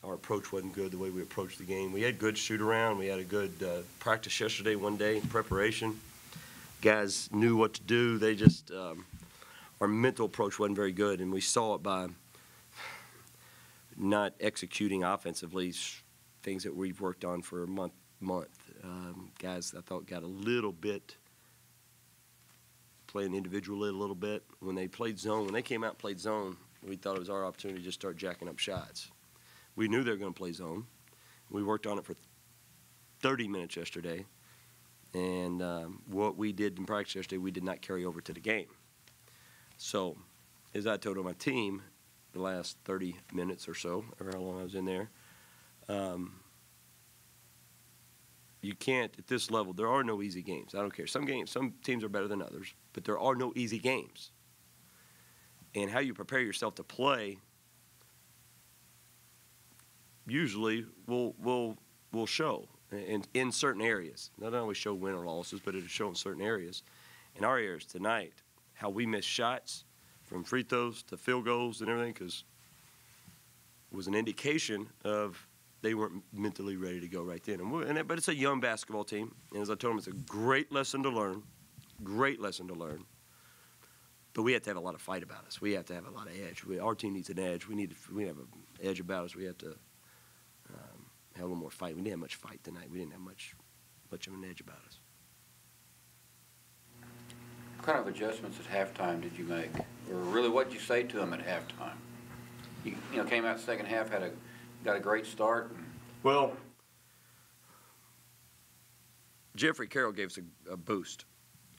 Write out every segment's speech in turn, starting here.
our approach wasn't good the way we approached the game. We had good shoot-around. We had a good practice yesterday, one day, in preparation. Guys knew what to do. They just our mental approach wasn't very good, and we saw it by not executing offensively things that we've worked on for a month. Guys, I thought, got a little bit playing individually a little bit. When they played zone, when they came out and played zone, we thought it was our opportunity to just start jacking up shots. We knew they were going to play zone. We worked on it for 30 minutes yesterday, and what we did in practice yesterday, we did not carry over to the game. So, as I told my team the last 30 minutes or so, or how long I was in there, you can't, at this level, there are no easy games. I don't care. Some teams are better than others, but there are no easy games. And how you prepare yourself to play usually will show in certain areas. Not always show win or losses, but it'll show in certain areas. In our areas tonight, how we missed shots from free throws to field goals and everything, because it was an indication of they weren't mentally ready to go right then. But it's a young basketball team, and as I told them, it's a great lesson to learn, But we have to have a lot of fight about us. We have to have a lot of edge. Our team needs an edge. We have an edge about us. We have to have a little more fight. We didn't have much fight tonight. We didn't have much of an edge about us. What kind of adjustments at halftime did you make, or really what did you say to them at halftime? You came out second half, got a great start. Well, Jeffrey Carroll gave us a boost,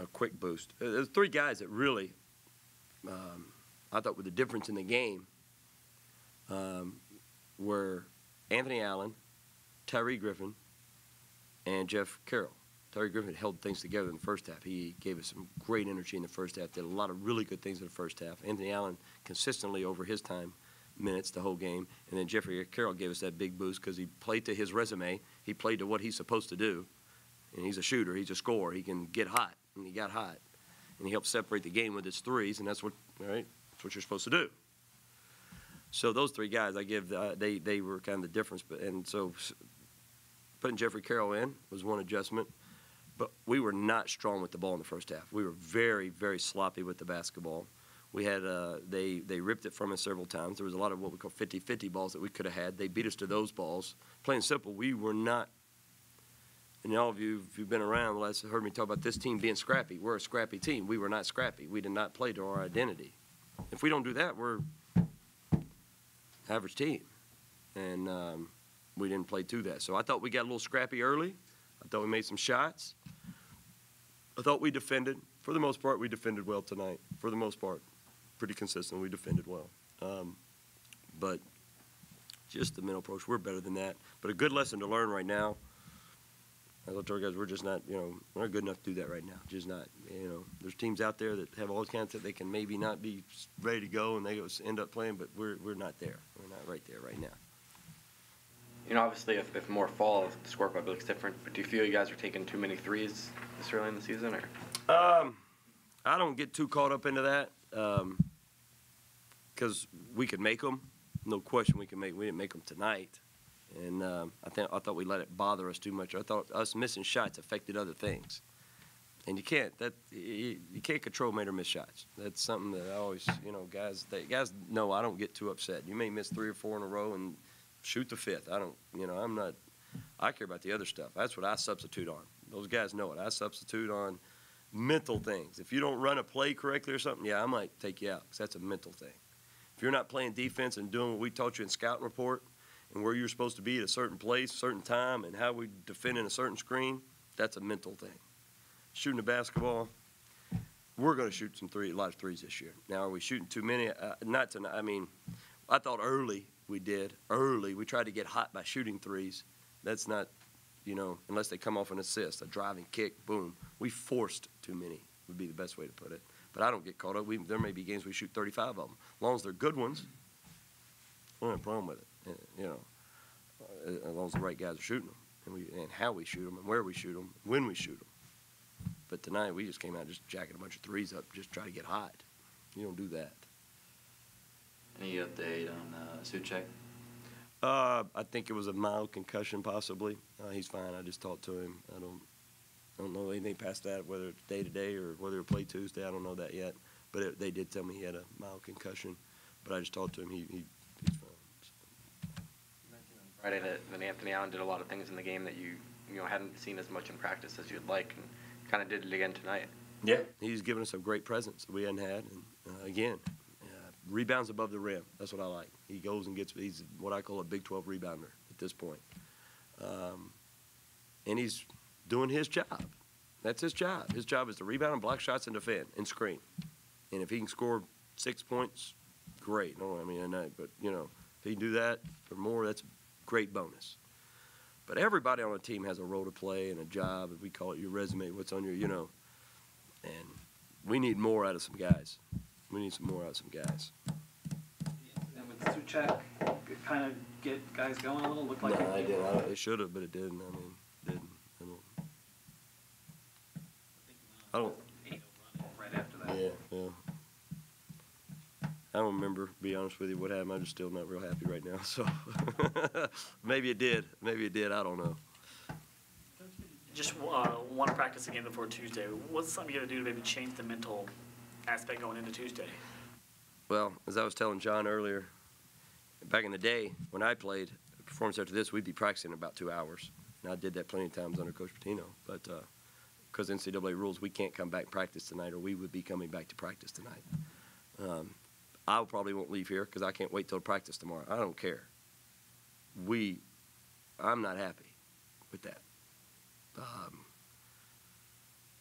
a quick boost. There's three guys that really, I thought, were the difference in the game. Were Anthony Allen, Tyree Griffin, and Jeff Carroll. Tyree Griffin held things together in the first half. He gave us some great energy in the first half, did a lot of really good things in the first half. Anthony Allen consistently over his time minutes the whole game, and then Jeffrey Carroll gave us that big boost because he played to his resume. He played to what he's supposed to do, and he's a shooter. He's a scorer. He can get hot, and he got hot, and he helped separate the game with his threes, and that's what you're supposed to do. So those three guys, I give they were kind of the difference. And so putting Jeffrey Carroll in was one adjustment. But we were not strong with the ball in the first half. We were very, very sloppy with the basketball. We had they ripped it from us several times. There was a lot of what we call 50-50 balls that we could have had. They beat us to those balls. Plain and simple, we were not. And all of you, if you've been around, heard me talk about this team being scrappy. We're a scrappy team. We were not scrappy. We did not play to our identity. If we don't do that, we're average team. And we didn't play to that. So I thought we got a little scrappy early. I thought we made some shots. I thought we defended. For the most part, we defended well tonight. For the most part, pretty consistent. We defended well. But just the mental approach, we're better than that. But a good lesson to learn right now. As I told you guys, we're just not, we're not good enough to do that right now. Just not, There's teams out there that have all kinds of, they can maybe not be ready to go and they end up playing, but we're not there. We're not right there right now. Obviously, if more fall, the scorecard looks different. But do you feel you guys are taking too many threes this early in the season, or? I don't get too caught up into that because we could make them. No question, we didn't make them tonight, and I thought we let it bother us too much. I thought us missing shots affected other things, and you can't control made or miss shots. That's something that I always, guys know I don't get too upset. You may miss 3 or 4 in a row and shoot the 5th. I care about the other stuff. That's what I substitute on. Those guys know it. I substitute on mental things. If you don't run a play correctly or something, I might take you out because that's a mental thing. If you're not playing defense and doing what we taught you in scouting report and where you're supposed to be at a certain place, certain time, and how we defend in a certain screen, that's a mental thing. Shooting the basketball, we're going to shoot a lot of threes this year. Now, are we shooting too many? Not tonight. I thought early we did. We tried to get hot by shooting threes. That's not, unless they come off an assist, a driving kick, boom. We forced too many would be the best way to put it. But I don't get caught up. There may be games we shoot 35 of them. As long as they're good ones, I don't have a problem with it. As long as the right guys are shooting them, and how we shoot them, and where we shoot them, when we shoot them. But tonight we just came out just jacking a bunch of threes up, just try to get hot. You don't do that. Any update on Suchek? I think it was a mild concussion, possibly. He's fine. I just talked to him. I don't know anything past that, whether it's day to day or whether he'll play Tuesday. I don't know that yet. But they did tell me he had a mild concussion. But I just talked to him. He's fine. You mentioned on Friday that Anthony Allen did a lot of things in the game that you hadn't seen as much in practice as you'd like, and kind of did it again tonight. Yeah, he's given us a great presence that we hadn't had. And again, rebounds above the rim. That's what I like. He goes and gets. He's what I call a Big 12 rebounder at this point. And he's doing his job. That's his job. His job is to rebound and block shots and defend and screen. And if he can score 6 points, great. No, I mean, but if he can do that or more, that's a great bonus. But everybody on the team has a role to play and a job. We call it your resume. What's on your, and we need more out of some guys. We need some more out of some guys. And with Suchek, kind of get guys going a little. Looked like no, I didn't. It should have, but it didn't. I mean, it didn't. I don't. Right after that. Yeah. I don't remember, to be honest with you, what happened. I'm just still not real happy right now. So maybe it did. Maybe it did. I don't know. Just want to practice again before Tuesday. What's something you got to do to maybe change the mental aspect going into Tuesday? Well, as I was telling John earlier, back in the day when I played, a performance after this, we'd be practicing in about 2 hours. And I did that plenty of times under Coach Pitino. But because NCAA rules, we can't come back and practice tonight, or we would be coming back to practice tonight. I probably won't leave here because I can't wait till practice tomorrow. I don't care. I'm not happy with that.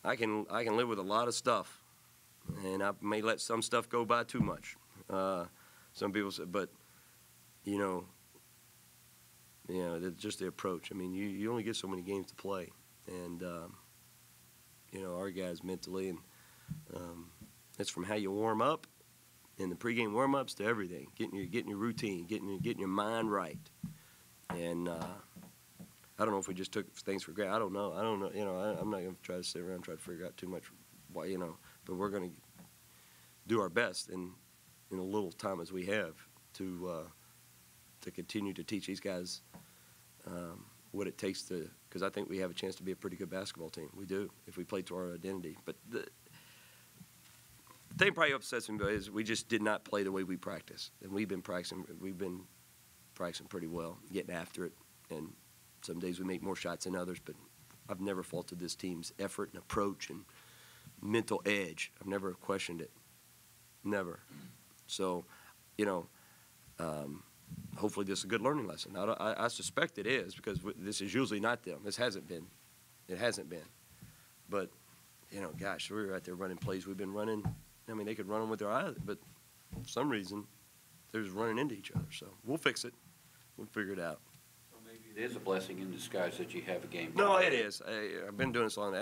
I can live with a lot of stuff, and I may let some stuff go by too much. Some people say, but just the approach. I mean, you only get so many games to play, and our guys mentally, and it's from how you warm up, and the pregame warm-ups to everything, getting your routine, getting your mind right, and I don't know if we just took things for granted. I don't know. I'm not going to try to sit around and try to figure out too much, why, but we're going to do our best in a little time as we have to continue to teach these guys what it takes to, because I think we have a chance to be a pretty good basketball team. We do, if we play to our identity. But the thing probably upsets me is we just did not play the way we practice, and we've been practicing pretty well, getting after it, and some days we make more shots than others, but I've never faulted this team's effort and approach and mental edge. I've never questioned it, never. So, hopefully this is a good learning lesson. I suspect it is, because this is usually not them. This hasn't been. It hasn't been. But, gosh, we were out there running plays we've been running. I mean, they could run them with their eyes, but for some reason, they're just running into each other. So we'll fix it. We'll figure it out. So maybe it is a blessing in disguise that you have a game. No, it is. I've been doing this long.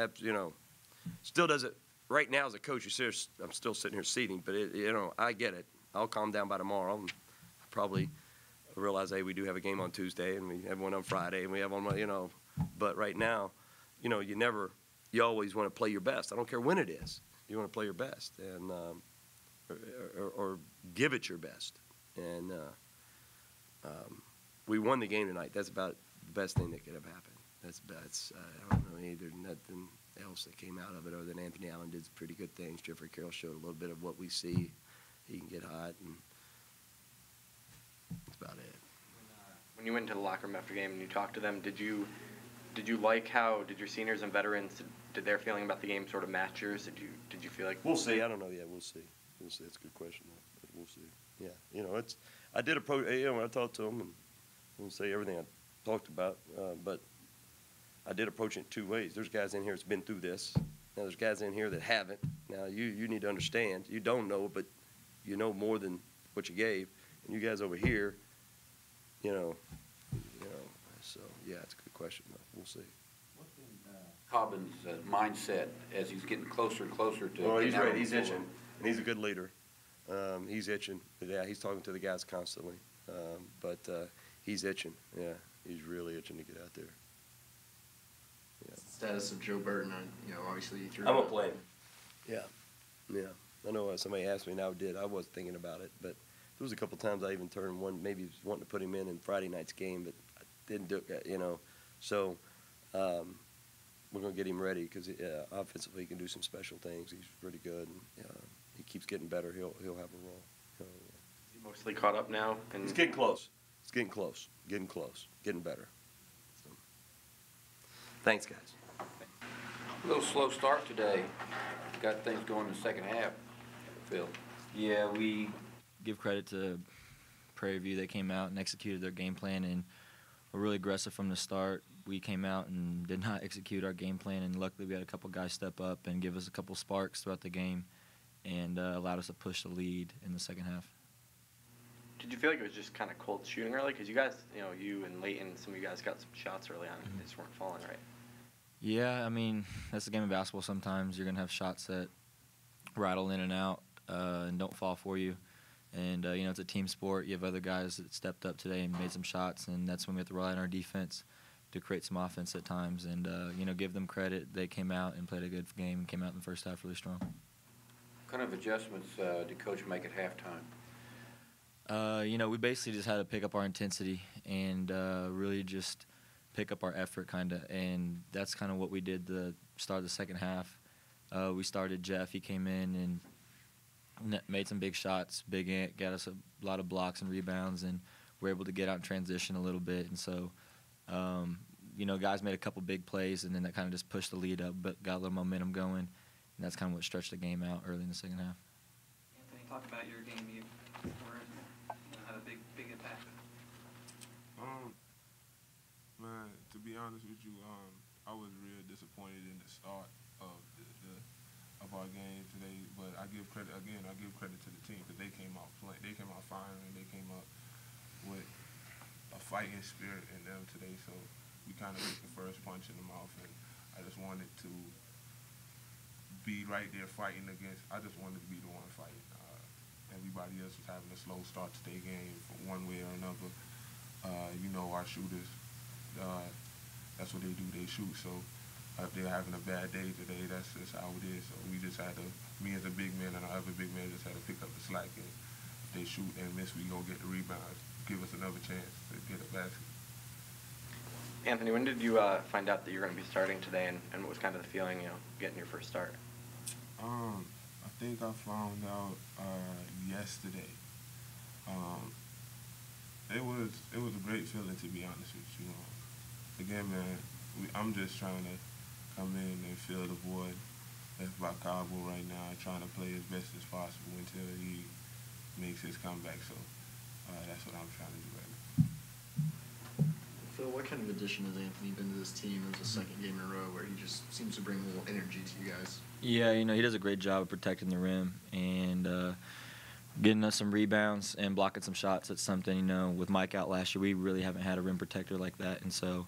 Still doesn't. Right now, as a coach, I'm still sitting here seating, but I get it. I'll calm down by tomorrow. And probably realize, hey, we do have a game on Tuesday, and we have one on Friday, and we have one, But right now, you always want to play your best. I don't care when it is. You want to play your best, and or give it your best. And we won the game tonight. That's about the best thing that could have happened. That's I don't know either nothing else that came out of it other than Anthony Allen did some pretty good things. Jeffrey Carroll showed a little bit of what we see. He can get hot, and that's about it. When you went into the locker room after game and you talked to them, did you like how did your seniors and veterans, did their feeling about the game sort of match yours? Did you feel like we'll see? I don't know yet. We'll see. That's a good question, though. But we'll see. Yeah, I did approach. I talked to them, and I won't say everything I talked about, but I did approach it in two ways. There's guys in here that's been through this. Now there's guys in here that haven't. Now you need to understand. You don't know, but you know more than what you gave. And you guys over here, So yeah, it's a good question. Though. We'll see. What's in Cobbin's mindset as he's getting closer and closer to? Well, he's ready. He's itching, and he's a good leader. He's itching. Yeah, he's talking to the guys constantly, but he's itching. Yeah, he's really itching to get out there. Yeah. Status of Joe Burton, obviously you threw. I'm gonna play him. Yeah. I know somebody asked me, and I wasn't thinking about it, but there was a couple times I even turned one, maybe was wanting to put him in Friday night's game, but I didn't do it, you know. So we're going to get him ready because offensively he can do some special things. He's pretty good. And, he keeps getting better. He'll have a role. Is he mostly caught up now? And It's getting close. It's getting close. Getting close. Getting better. So, thanks, guys. A little slow start today. Got things going in the second half, Phil. Yeah, we give credit to Prairie View. They came out and executed their game plan and were really aggressive from the start. We came out and did not execute our game plan, and luckily we had a couple guys step up and give us a couple sparks throughout the game and allowed us to push the lead in the second half. did you feel like it was just kind of cold shooting early? Because you guys, you and Leighton, some of you guys got some shots early on. They just weren't falling right. Yeah, I mean, that's the game of basketball sometimes. You're going to have shots that rattle in and out and don't fall for you. And, it's a team sport. You have other guys that stepped up today and made some shots, and that's when we have to rely on our defense to create some offense at times. And, give them credit. They came out and played a good game and came out in the first half really strong. What kind of adjustments did Coach make at halftime? We basically just had to pick up our intensity and really just pick up our effort kind of. And that's kind of what we did the start of the second half. We started Jeff. He came in and made some big shots. Big Ant got us a lot of blocks and rebounds, and we're able to get out and transition a little bit. And so, guys made a couple big plays, and then that kind of just pushed the lead up, but got a little momentum going. And that's kind of what stretched the game out early in the second half. Anthony, talk about your game. You had a big impact. Man, to be honest with you, I was real disappointed in the start of of our game today. But I give credit to the team because they came out playing. They came out firing. They came up with a fighting spirit in them today. So we kind of took the first punch in the mouth, and I just wanted to be right there fighting against. I just wanted to be the one fighting. Everybody else was having a slow start to their game one way or another. Our shooters, that's what they do. They shoot. So if they're having a bad day today, that's just how it is. So we just had to, me as a big man and our other big man just had to pick up the slack. And if they shoot and miss, we gonna get the rebound. Give us another chance to get a basket. Anthony, when did you find out that you were going to be starting today, and what was kind of the feeling, getting your first start? I think I found out yesterday. It was a great feeling, to be honest with you. Again, man, I'm just trying to come in and fill the void left by Cowboy right now, trying to play as best as possible until he makes his comeback. So that's what I'm trying to do right now. Phil, what kind of addition has Anthony been to this team? It was the second game in a row where he just seems to bring a little energy to you guys. Yeah, he does a great job of protecting the rim and getting us some rebounds and blocking some shots. That's something, with Mike out last year, we really haven't had a rim protector like that. And so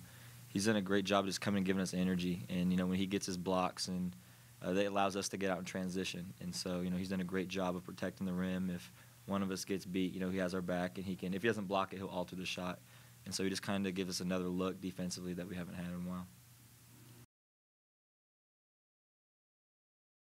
he's done a great job just coming and giving us energy. And, when he gets his blocks, and that allows us to get out and transition. And so, he's done a great job of protecting the rim. If one of us gets beat, he has our back, and if he doesn't block it, he'll alter the shot. And so he just kind of gives us another look defensively that we haven't had in a while.